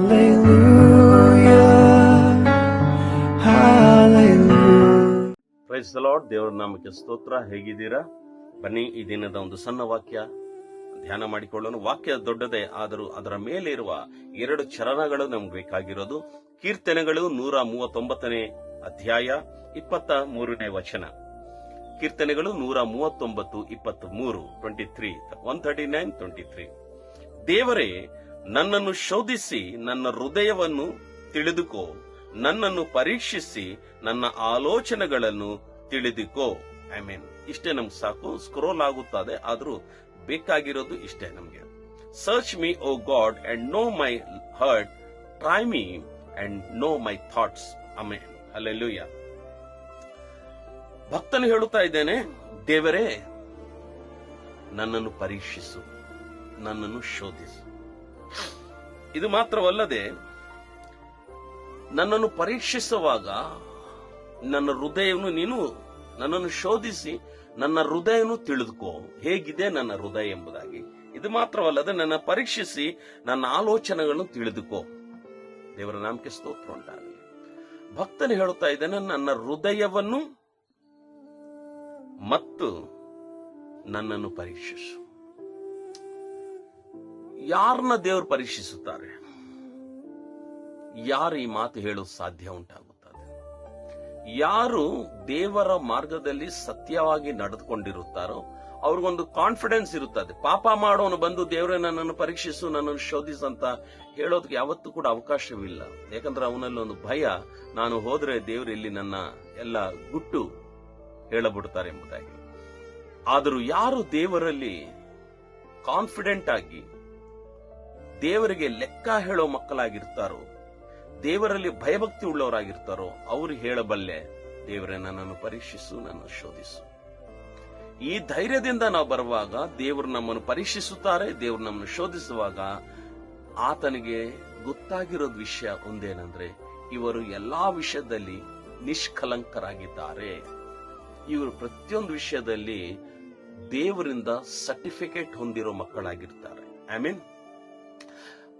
Price the lord. ದೇವರ ನಾಮಕ್ಕೆ ಸ್ತೋತ್ರ. ಹೇಗಿದ್ದೀರಾ? ಬನ್ನಿ ಈ ದಿನದ ಒಂದು ಸಣ್ಣ ವಾಕ್ಯ ಧ್ಯಾನ ಮಾಡಿಕೊಳ್ಳೋಣ. ವಾಕ್ಯ ದೊಡ್ಡದೇ, ಆದರೂ ಅದರ ಮೇಲೆ ಇರುವ 2 ಚರಣಗಳು ನಮ್ಗೆ ಬೇಕಾಗಿರೋದು. ಕೀರ್ತನೆಗಳು 139ನೇ ಅಧ್ಯಾಯ 23ನೇ ವಚನ. ಕೀರ್ತನೆಗಳು 139:23, 139:23. ದೇವರೇ, ನನ್ನನ್ನು ಶೋಧಿಸಿ ನನ್ನ ಹೃದಯವನ್ನು ತಿಳಿದುಕೋ, ನನ್ನನ್ನು ಪರೀಕ್ಷಿಸಿ ನನ್ನ ಆಲೋಚನೆಗಳನ್ನು ತಿಳಿದುಕೋ. ಇಷ್ಟೇ ನಮ್ಗೆ ಸಾಕು. ಸ್ಕ್ರೋಲ್ ಆಗುತ್ತದೆ, ಆದ್ರೂ ಬೇಕಾಗಿರೋದು ಇಷ್ಟೇ ನಮ್ಗೆ. Search me O God and know my heart, try me and know my thoughts. Amen. Hallelujah. ಭಕ್ತನು ಹೇಳುತ್ತಾ ಇದ್ದೇನೆ, ದೇವರೇ ನನ್ನನ್ನು ಪರೀಕ್ಷಿಸು, ನನ್ನನ್ನು ಶೋಧಿಸು. ಇದು ಮಾತ್ರವಲ್ಲದೆ, ನನ್ನನ್ನು ಪರೀಕ್ಷಿಸುವಾಗ ನನ್ನ ಹೃದಯವನ್ನು ನೀನು ನನ್ನನ್ನು ಶೋಧಿಸಿ ನನ್ನ ಹೃದಯವನ್ನು ತಿಳಿದುಕೋ, ಹೇಗಿದೆ ನನ್ನ ಹೃದಯ ಎಂಬುದಾಗಿ. ಇದು ಮಾತ್ರವಲ್ಲದೆ, ನನ್ನ ಪರೀಕ್ಷಿಸಿ ನನ್ನ ಆಲೋಚನೆಗಳನ್ನು ತಿಳಿದುಕೋ. ದೇವರ ನಾಮಕ್ಕೆ ಸ್ತೋತ್ರ ಉಂಟಾಗಲಿ. ಭಕ್ತನು ಹೇಳುತ್ತಾ ಇದ್ದಾನೆ, ನನ್ನ ಹೃದಯವನ್ನು ಮತ್ತು ನನ್ನನ್ನು ಪರೀಕ್ಷಿಸು. ಯಾರನ್ನ ದೇವರು ಪರೀಕ್ಷಿಸುತ್ತಾರೆ? ಯಾರು ಈ ಮಾತು ಹೇಳಲು ಸಾಧ್ಯ ಉಂಟಾಗುತ್ತದೆ? ಯಾರು ದೇವರ ಮಾರ್ಗದಲ್ಲಿ ಸತ್ಯವಾಗಿ ನಡೆದುಕೊಂಡಿರುತ್ತಾರೋ ಅವ್ರಿಗೊಂದು ಕಾನ್ಫಿಡೆನ್ಸ್ ಇರುತ್ತದೆ. ಪಾಪ ಮಾಡೋನು ಬಂದು ದೇವರೇ ನನ್ನನ್ನು ಪರೀಕ್ಷಿಸು, ನನ್ನನ್ನು ಶೋಧಿಸು ಅಂತ ಹೇಳೋದಕ್ಕೆ ಯಾವತ್ತೂ ಕೂಡ ಅವಕಾಶವಿಲ್ಲ. ಯಾಕಂದ್ರೆ ಅವನಲ್ಲಿ ಒಂದು ಭಯ, ನಾನು ಹೋದ್ರೆ ದೇವರು ಇಲ್ಲಿ ನನ್ನ ಎಲ್ಲ ಗುಟ್ಟು ಹೇಳಬಿಡ್ತಾರೆ ಎಂಬುದಾಗಿ. ಆದರೂ ಯಾರು ದೇವರಲ್ಲಿ ಕಾನ್ಫಿಡೆಂಟ್ ಆಗಿ ದೇವರಿಗೆ ಲೆಕ್ಕ ಹೇಳೋ ಮಕ್ಕಳಾಗಿರ್ತಾರೋ, ದೇವರಲ್ಲಿ ಭಯಭಕ್ತಿ ಉಳ್ಳವರಾಗಿರ್ತಾರೋ, ಅವರು ಹೇಳಬಲ್ಲೆ, ದೇವರೇ ನನ್ನನ್ನು ಪರೀಕ್ಷಿಸು, ನನ್ನನ್ನು ಶೋಧಿಸು. ಈ ಧೈರ್ಯದಿಂದ ನಾವು ಬರುವಾಗ ದೇವರು ನಮ್ಮನ್ನು ಪರೀಕ್ಷಿಸುತ್ತಾರೆ, ದೇವರು ನಮ್ಮನ್ನು ಶೋಧಿಸುವಾಗ ಆತನಿಗೆ ಗೊತ್ತಾಗಿರೋದು ವಿಷಯ ಒಂದೇನಂದ್ರೆ, ಇವರು ಎಲ್ಲಾ ವಿಷಯದಲ್ಲಿ ನಿಷ್ಕಲಂಕರಾಗಿದ್ದಾರೆ. ಇವರು ಪ್ರತಿಯೊಂದು ವಿಷಯದಲ್ಲಿ ದೇವರಿಂದ ಸರ್ಟಿಫಿಕೇಟ್ ಹೊಂದಿರೋ ಮಕ್ಕಳಾಗಿರ್ತಾರೆ. ಆಮೆನ್.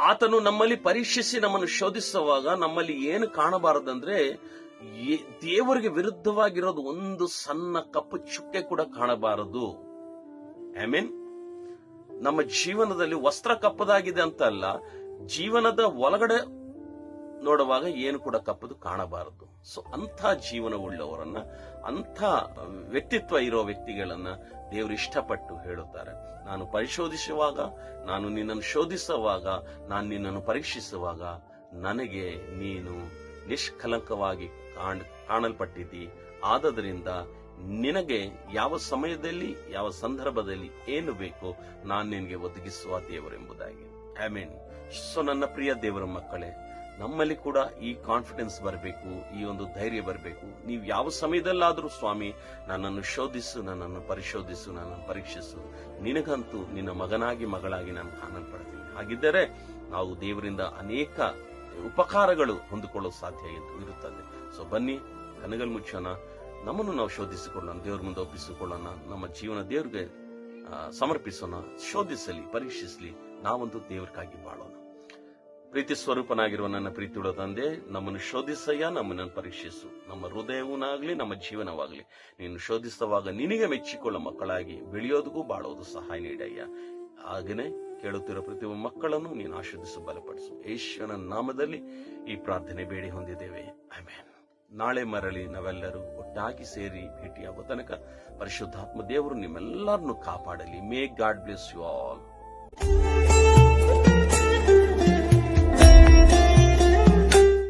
ಆತನು ನಮ್ಮಲ್ಲಿ ಪರೀಕ್ಷಿಸಿ ನಮ್ಮನ್ನು ಶೋಧಿಸುವಾಗ ನಮ್ಮಲ್ಲಿ ಏನು ಕಾಣಬಾರದಂದ್ರೆ, ದೇವರಿಗೆ ವಿರುದ್ಧವಾಗಿರೋದು ಒಂದು ಸಣ್ಣ ಕಪ್ಪು ಚುಕ್ಕೆ ಕೂಡ ಕಾಣಬಾರದು. ಆಮೆನ್. ನಮ್ಮ ಜೀವನದಲ್ಲಿ ವಸ್ತ್ರ ಕಪ್ಪದಾಗಿದೆ ಅಂತ ಅಲ್ಲ, ಜೀವನದ ಒಳಗಡೆ ನೋಡುವಾಗ ಏನು ಕೂಡ ಕಪ್ಪದು ಕಾಣಬಾರದು. ಸೊ ಅಂಥ ಜೀವನವುಳ್ಳವರನ್ನ, ಅಂಥ ವ್ಯಕ್ತಿತ್ವ ಇರೋ ವ್ಯಕ್ತಿಗಳನ್ನ ದೇವರು ಇಷ್ಟಪಟ್ಟು ಹೇಳುತ್ತಾರೆ, ನಾನು ಪರಿಶೋಧಿಸುವಾಗ, ನಾನು ನಿನ್ನನ್ನು ಶೋಧಿಸುವಾಗ, ನಾನು ನಿನ್ನನ್ನು ಪರೀಕ್ಷಿಸುವಾಗ ನನಗೆ ನೀನು ನಿಷ್ಕಲಂಕವಾಗಿ ಕಾಣಲ್ಪಟ್ಟಿದ್ದಿ. ಆದದರಿಂದ ನಿನಗೆ ಯಾವ ಸಮಯದಲ್ಲಿ ಯಾವ ಸಂದರ್ಭದಲ್ಲಿ ಏನು ಬೇಕೋ ನಾನು ನಿನಗೆ ಒದಗಿಸುವ ದೇವರೆಂಬುದಾಗಿ. ಆಮೆನ್. ಸೊ ನನ್ನ ಪ್ರಿಯ ದೇವರ ಮಕ್ಕಳೇ, ನಮ್ಮಲ್ಲಿ ಕೂಡ ಈ ಕಾನ್ಫಿಡೆನ್ಸ್ ಬರಬೇಕು, ಈ ಒಂದು ಧೈರ್ಯ ಬರಬೇಕು. ನೀವು ಯಾವ ಸಮಯದಲ್ಲಾದರೂ ಸ್ವಾಮಿ ನನ್ನನ್ನು ಶೋಧಿಸು, ನನ್ನನ್ನು ಪರಿಶೋಧಿಸು, ನನ್ನನ್ನು ಪರೀಕ್ಷಿಸು, ನಿನಗಂತೂ ನಿನ್ನ ಮಗನಾಗಿ ಮಗಳಾಗಿ ನಾನು ಕಾಣಲ್ಪಡ್ತೀನಿ. ಹಾಗಿದ್ದರೆ ನಾವು ದೇವರಿಂದ ಅನೇಕ ಉಪಕಾರಗಳು ಹೊಂದಿಕೊಳ್ಳಲು ಸಾಧ್ಯ ಇರುತ್ತದೆ. ಸೊ ಬನ್ನಿ, ಕನಗಲ್ ಮುಚ್ಚೋಣ, ನಮ್ಮನ್ನು ನಾವು ಶೋಧಿಸಿಕೊಳ್ಳೋಣ, ದೇವ್ರ ಮುಂದೆ ಒಪ್ಪಿಸಿಕೊಳ್ಳೋಣ, ನಮ್ಮ ಜೀವನ ದೇವ್ರಿಗೆ ಸಮರ್ಪಿಸೋಣ. ಶೋಧಿಸಲಿ, ಪರೀಕ್ಷಿಸಲಿ, ನಾವಂತೂ ದೇವರಿಗಾಗಿ ಬಾಳೋಣ. ಪ್ರೀತಿ ಸ್ವರೂಪನಾಗಿರುವ ನನ್ನ ಪ್ರೀತಿಯುಳ್ಳ ತಂದೆ, ನಮ್ಮನ್ನು ಶೋಧಿಸಯ್ಯ, ನಮ್ಮನ್ನು ಪರೀಕ್ಷಿಸು. ನಮ್ಮ ಹೃದಯವನ್ನಾಗ್ಲಿ ನಮ್ಮ ಜೀವನವಾಗ್ಲಿ ನೀನು ಶೋಧಿಸುವಾಗ ನಿನಗೆ ಮೆಚ್ಚಿಕೊಳ್ಳೋ ಮಕ್ಕಳಾಗಿ ಬೆಳೆಯೋದಕ್ಕೂ ಬಾಳೋದು ಸಹಾಯ ನೀಡಯ್ಯ. ಹಾಗೇನೆ ಕೇಳುತ್ತಿರೋ ಪ್ರತಿಯೊಬ್ಬ ಮಕ್ಕಳನ್ನು ನೀನು ಆಶೀರ್ವದಿಸು, ಬಲಪಡಿಸು. ಯೇಸುವಿನ ನಾಮದಲ್ಲಿ ಈ ಪ್ರಾರ್ಥನೆ ಬೇಡಿ ಹೊಂದಿದ್ದೇವೆ. ಆಮೆನ್. ನಾಳೆ ಮರಳಿ ನಾವೆಲ್ಲರೂ ಒಟ್ಟಾಗಿ ಸೇರಿ ಭೇಟಿಯಾಗುವ ತನಕ ಪರಿಶುದ್ಧಾತ್ಮ ದೇವರು ನಿಮ್ಮೆಲ್ಲರನ್ನು ಕಾಪಾಡಲಿ. May God bless you all.